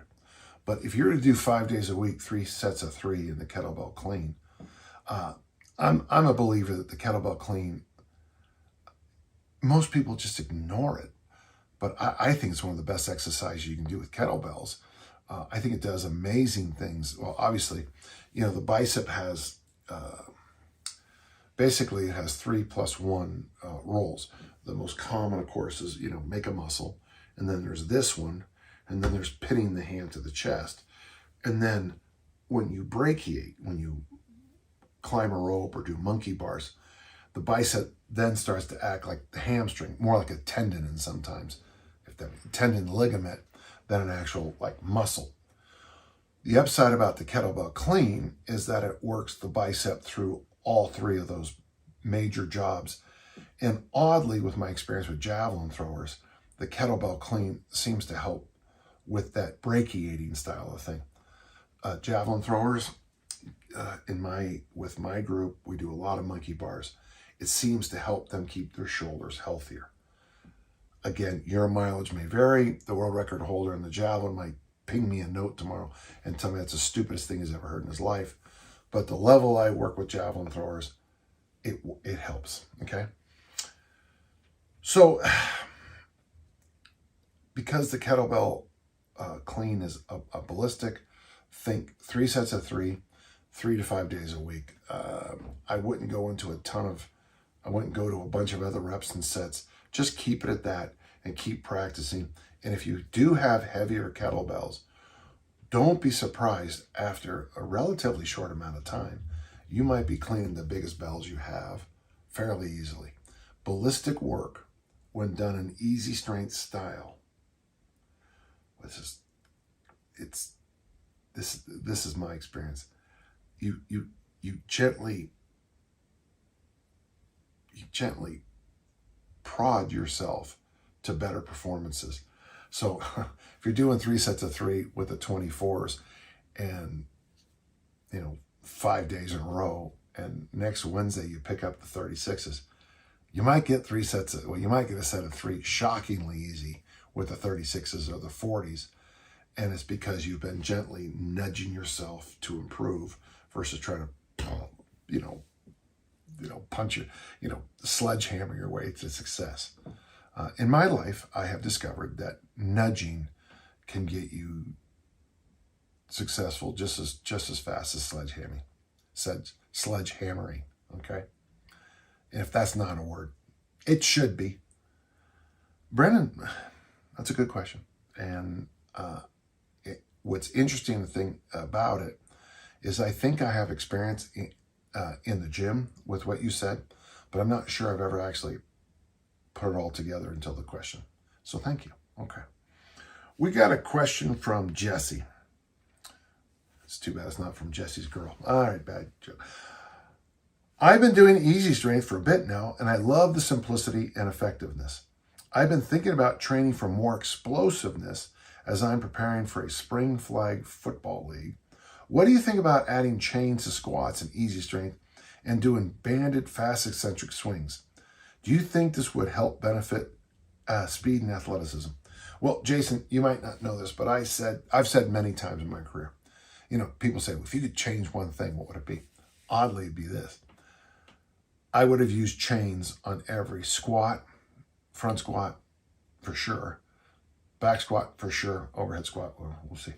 But if you're to do 5 days a week, 3 sets of 3 in the kettlebell clean, I'm a believer that the kettlebell clean, most people just ignore it. But I think it's one of the best exercises you can do with kettlebells. I think it does amazing things. Well, obviously, the bicep has, basically it has 3 plus 1 rolls. The most common, of course, is, make a muscle. And then there's this one. And then there's pinning the hand to the chest. And then when you brachiate, when you climb a rope or do monkey bars, the bicep then starts to act like the hamstring, more like a tendon, and sometimes, if that tendon ligament, than an actual like muscle. The upside about the kettlebell clean is that it works the bicep through all 3 of those major jobs. And oddly, with my experience with javelin throwers, the kettlebell clean seems to help with that brachiating style of thing. Javelin throwers, with my group, we do a lot of monkey bars. It seems to help them keep their shoulders healthier. Again, your mileage may vary. The world record holder in the javelin might ping me a note tomorrow and tell me that's the stupidest thing he's ever heard in his life. But the level I work with javelin throwers, it helps, okay? So, because the kettlebell clean is a ballistic, think 3 sets of 3, 3 to 5 days a week. I wouldn't go to a bunch of other reps and sets. Just keep it at that and keep practicing. And if you do have heavier kettlebells, don't be surprised after a relatively short amount of time, you might be cleaning the biggest bells you have fairly easily. Ballistic work, when done in easy strength style, this is my experience. You gently prod yourself to better performances. So if you're doing 3 sets of 3 with the 24s and 5 days in a row, and next Wednesday you pick up the 36s, you might get a set of 3 shockingly easy with the 36s or the 40s. And it's because you've been gently nudging yourself to improve versus trying to, punch sledgehammer your way to success. In my life, I have discovered that nudging can get you successful just as fast as sledgehammering. okay? And if that's not a word, it should be. Brennan, that's a good question. And what's interesting thing about it is I think I have experience in the gym with what you said, but I'm not sure I've ever actually put it all together until the question. So thank you. Okay. We got a question from Jesse. It's too bad it's not from Jesse's girl. All right, bad joke. I've been doing easy strength for a bit now, and I love the simplicity and effectiveness. I've been thinking about training for more explosiveness as I'm preparing for a spring flag football league. What do you think about adding chains to squats and easy strength and doing banded fast eccentric swings? Do you think this would help benefit speed and athleticism? Well, Jason, you might not know this, but I've said many times in my career, people say, well, if you could change one thing, what would it be? Oddly, it'd be this. I would have used chains on every squat, front squat for sure, back squat for sure, overhead squat, we'll see,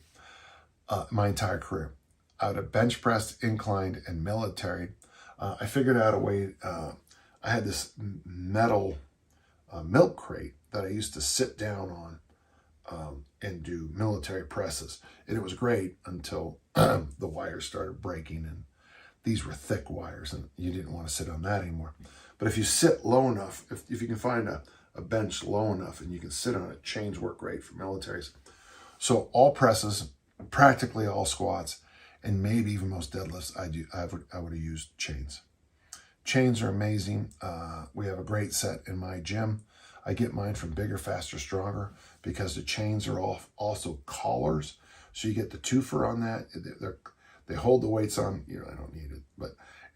my entire career. I would have bench pressed, inclined, and military. I figured out a way, I had this metal milk crate that I used to sit down on and do military presses. And it was great until the wires started breaking, and these were thick wires and you didn't want to sit on that anymore. But if you sit low enough, if you can find a bench low enough and you can sit on it, chains work great for militaries. So all presses, practically all squats, and maybe even most deadlifts, I would have used chains. Chains are amazing. We have a great set in my gym. I get mine from Bigger, Faster, Stronger because the chains are also collars. So you get the twofer on that. They hold the weights on, I don't need it,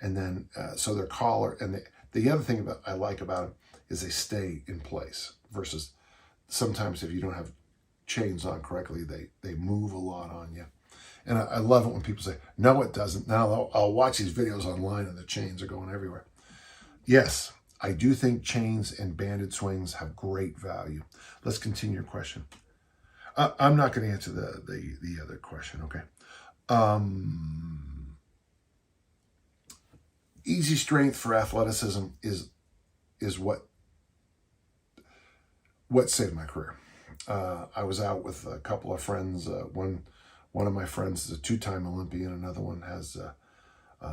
and then, so they're collar. And the other thing I like about them is they stay in place versus sometimes if you don't have chains on correctly, they move a lot on you. And I love it when people say, no, it doesn't. Now I'll watch these videos online and the chains are going everywhere. Yes, I do think chains and banded swings have great value. Let's continue your question. I'm not going to answer the other question, okay? Easy strength for athleticism is what saved my career. I was out with a couple of friends. One of my friends is a two-time Olympian. Another one has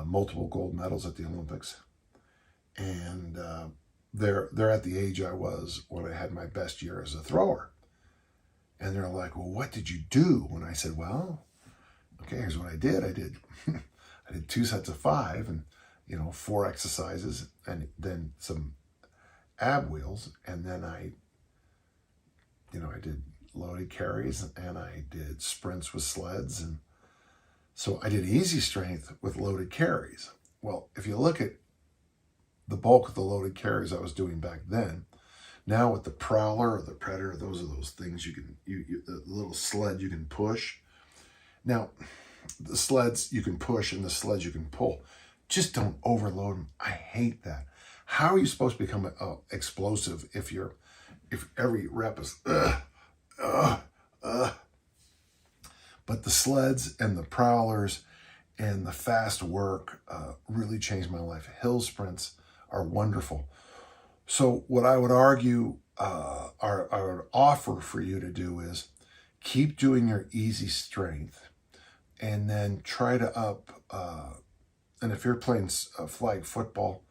multiple gold medals at the Olympics. And they're at the age I was when I had my best year as a thrower. And they're like, well, what did you do? When I said, well, okay, here's what I did. I did 2 sets of 5 and, 4 exercises and then some ab wheels. And then I did loaded carries and I did sprints with sleds. And so I did easy strength with loaded carries. Well, if you look at the bulk of the loaded carries I was doing back then, now with the Prowler or the Predator, those are those things the little sled you can push. Now, the sleds you can push and the sleds you can pull. Just don't overload them. I hate that. How are you supposed to become explosive if every rep is But the sleds and the Prowlers and the fast work really changed my life. Hill sprints are wonderful. So what I would argue, I would offer for you to do is keep doing your easy strength and then try to up, and if you're playing flag football,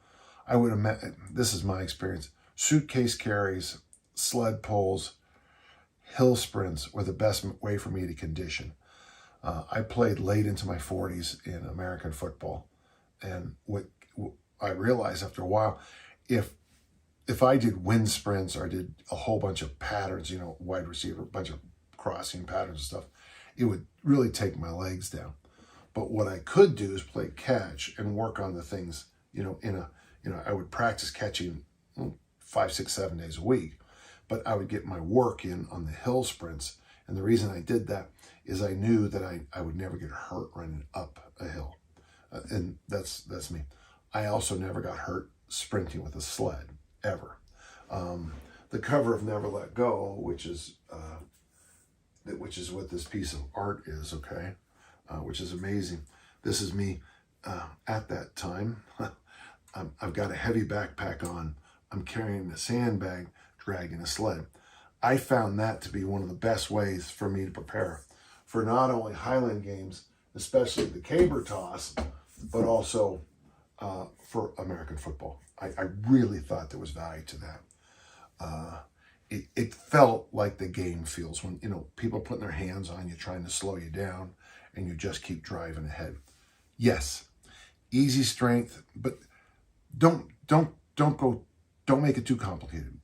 I would imagine, this is my experience, suitcase carries, sled pulls, hill sprints were the best way for me to condition. I played late into my 40s in American football. And what I realized after a while, if I did wind sprints or I did a whole bunch of patterns, wide receiver, a bunch of crossing patterns and stuff, it would really take my legs down. But what I could do is play catch and work on the things, I would practice catching 5, 6, 7 days a week, but I would get my work in on the hill sprints. And the reason I did that is I knew that I would never get hurt running up a hill. And that's me. I also never got hurt sprinting with a sled, ever. The cover of Never Let Go, which is what this piece of art is, okay, which is amazing. This is me at that time. I've got a heavy backpack on. I'm carrying a sandbag, dragging a sled. I found that to be one of the best ways for me to prepare for not only Highland Games, especially the caber toss, but also for American football. I really thought there was value to that. It felt like the game feels when, people are putting their hands on you, trying to slow you down, and you just keep driving ahead. Yes, easy strength, but don't make it too complicated.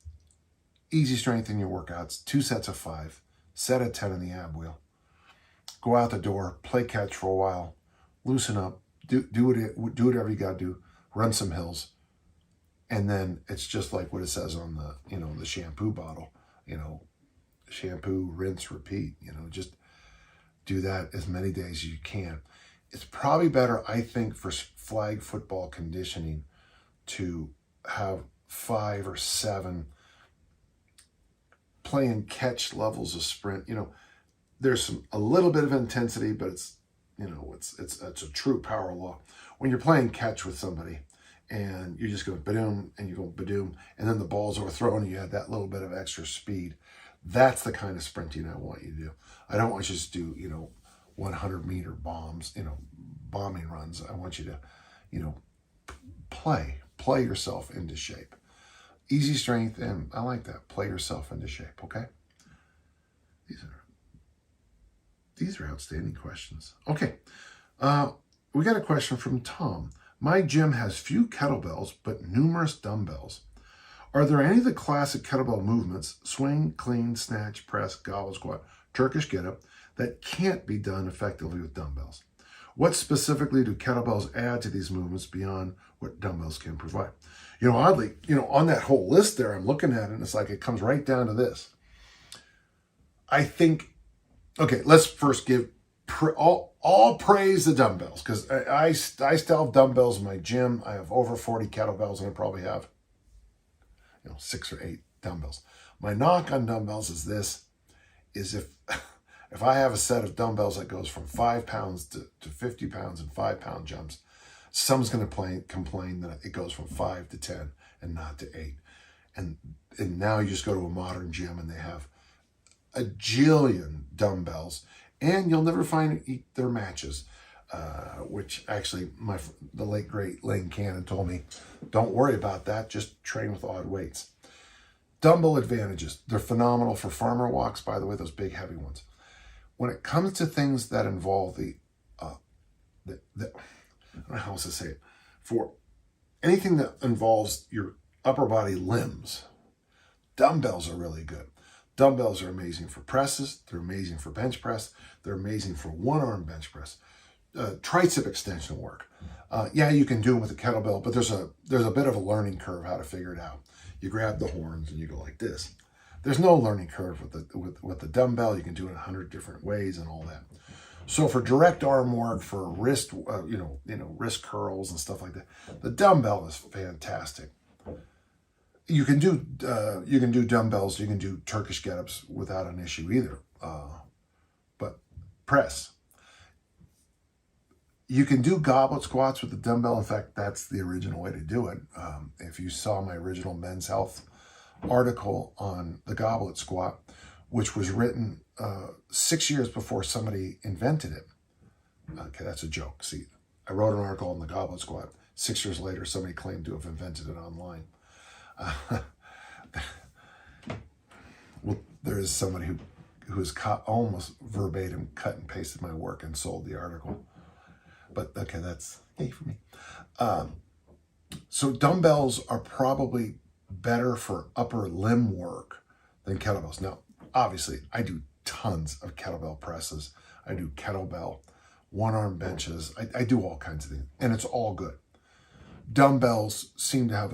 Easy strength in your workouts, 2 sets of 5, set of 10 in the ab wheel. Go out the door, play catch for a while, loosen up, do whatever you got to do, run some hills, and then it's just like what it says on the shampoo bottle, shampoo, rinse, repeat. Just do that as many days as you can. It's probably better, I think, for flag football conditioning to have 5 or 7 playing catch levels of sprint. There's a little bit of intensity, but it's a true power law. When you're playing catch with somebody and you're just going ba-doom and you go ba-doom, and then the ball's overthrown and you have that little bit of extra speed, that's the kind of sprinting I want you to do. I don't want you to just do 100-meter bombs, bombing runs. I want you to play yourself into shape. Easy strength, and I like that. Play yourself into shape, okay? These are outstanding questions. Okay, we got a question from Tom. My gym has few kettlebells, but numerous dumbbells. Are there any of the classic kettlebell movements, swing, clean, snatch, press, gobble, squat, Turkish get-up, that can't be done effectively with dumbbells? What specifically do kettlebells add to these movements beyond what dumbbells can provide? Oddly, on that whole list there, I'm looking at it, and it's like it comes right down to this. I think, okay, let's first give all praise the dumbbells, because I still have dumbbells in my gym. I have over 40 kettlebells, and I probably have 6 or 8 dumbbells. My knock on dumbbells is if I have a set of dumbbells that goes from 5 pounds to 50 pounds and 5-pound jumps, someone's going to complain that it goes from 5 to 10 and not to 8. And now you just go to a modern gym and they have a jillion dumbbells, and you'll never find their matches, which actually the late great Lane Cannon told me, don't worry about that, just train with odd weights. Dumbbell advantages. They're phenomenal for farmer walks, by the way, those big heavy ones. When it comes to things that involve I don't know how else to say it, for anything that involves your upper body limbs, dumbbells are really good. Dumbbells are amazing for presses. They're amazing for bench press. They're amazing for one-arm bench press. Tricep extension work. You can do them with a kettlebell, but there's a bit of a learning curve how to figure it out. You grab the horns and you go like this. There's no learning curve with the dumbbell. You can do it 100 different ways and all that. So for direct arm work, for wrist, wrist curls and stuff like that, the dumbbell is fantastic. You can do dumbbells. You can do Turkish get-ups without an issue either. But press. You can do goblet squats with the dumbbell. In fact, that's the original way to do it. If you saw my original Men's Health article on the goblet squat, which was written 6 years before somebody invented it. Okay, that's a joke. See, I wrote an article on the goblet squat. 6 years later, somebody claimed to have invented it online. Well, there is somebody who has almost verbatim cut and pasted my work and sold the article. But okay, that's yay for me. So dumbbells are probably better for upper limb work than kettlebells. Now, obviously, I do tons of kettlebell presses. I do kettlebell, one-arm benches. I do all kinds of things, and it's all good. Dumbbells seem to have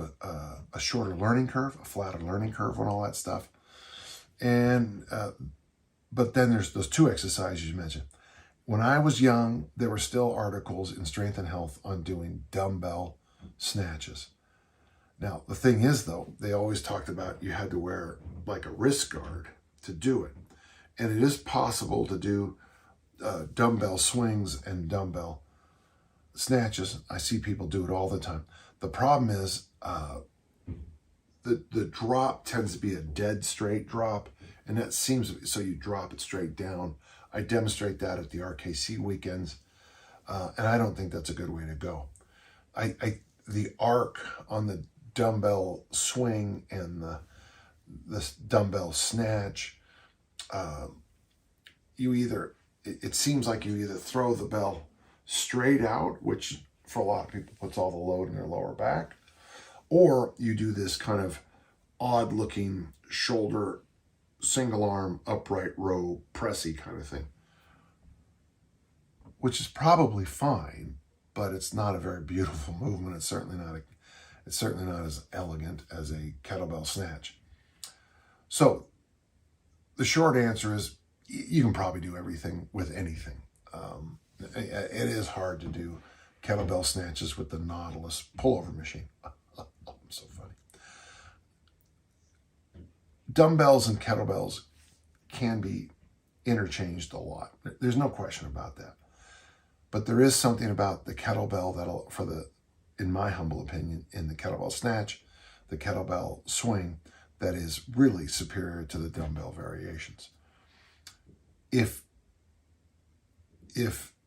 a shorter learning curve, a flatter learning curve on all that stuff. And but then there's those 2 exercises you mentioned. When I was young, there were still articles in Strength and Health on doing dumbbell snatches. Now, the thing is, though, they always talked about you had to wear like a wrist guard to do it. And it is possible to do dumbbell swings and dumbbell snatches, I see people do it all the time. The problem is the drop tends to be a dead straight drop, and that seems, so you drop it straight down. I demonstrate that at the RKC weekends, and I don't think that's a good way to go. The arc on the dumbbell swing and the dumbbell snatch, it seems like you either throw the bell straight out, which for a lot of people puts all the load in their lower back, or you do this kind of odd looking shoulder, single arm, upright row, pressy kind of thing, which is probably fine, but it's not a very beautiful movement. It's certainly not as elegant as a kettlebell snatch. So the short answer is you can probably do everything with anything. It is hard to do kettlebell snatches with the Nautilus pullover machine. I'm so funny. Dumbbells and kettlebells can be interchanged a lot. There's no question about that. But there is something about the kettlebell in my humble opinion, in the kettlebell snatch, the kettlebell swing, that is really superior to the dumbbell variations. If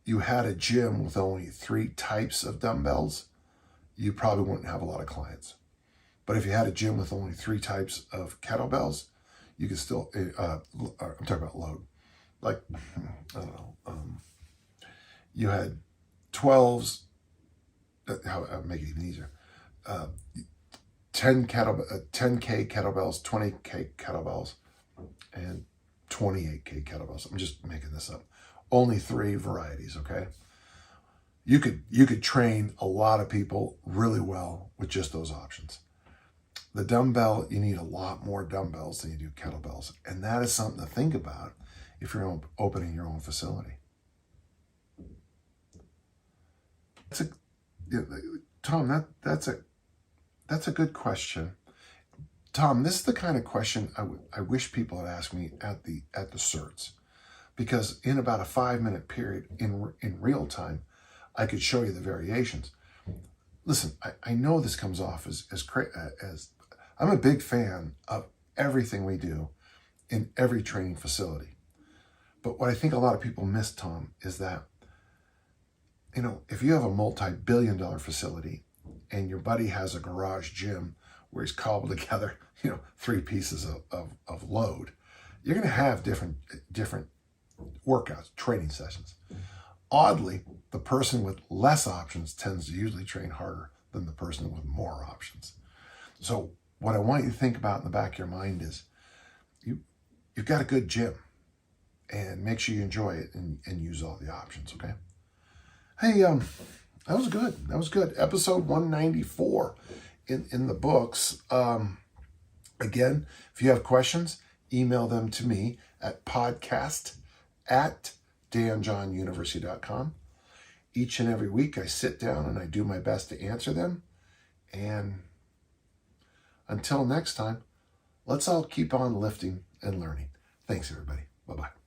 you had a gym with only 3 types of dumbbells, you probably wouldn't have a lot of clients. But if you had a gym with only 3 types of kettlebells, you could still, I'm talking about load. Like, I don't know, you had 12s, I'll make it even easier, 10K kettlebells, 20K kettlebells, and 28K kettlebells. I'm just making this up. Only 3 varieties, okay? You could train a lot of people really well with just those options. The dumbbell, you need a lot more dumbbells than you do kettlebells. And that is something to think about if you're opening your own facility. Tom, that's a good question. Tom, this is the kind of question I wish people had asked me at the certs, because in about a 5-minute period in real time, I could show you the variations. Listen, I know this comes off as I'm a big fan of everything we do in every training facility. But what I think a lot of people miss, Tom, is that, if you have a multi-billion-dollar facility and your buddy has a garage gym where he's cobbled together, 3 pieces of load, you're going to have different workouts, training sessions. Oddly, the person with less options tends to usually train harder than the person with more options. So what I want you to think about in the back of your mind is you've got a good gym, and make sure you enjoy it and use all the options, okay? Hey, that was good. That was good. Episode 194 in the books. Again, if you have questions, email them to me at podcast@danjohnuniversity.com. Each and every week I sit down and I do my best to answer them. And until next time, let's all keep on lifting and learning. Thanks, everybody. Bye-bye.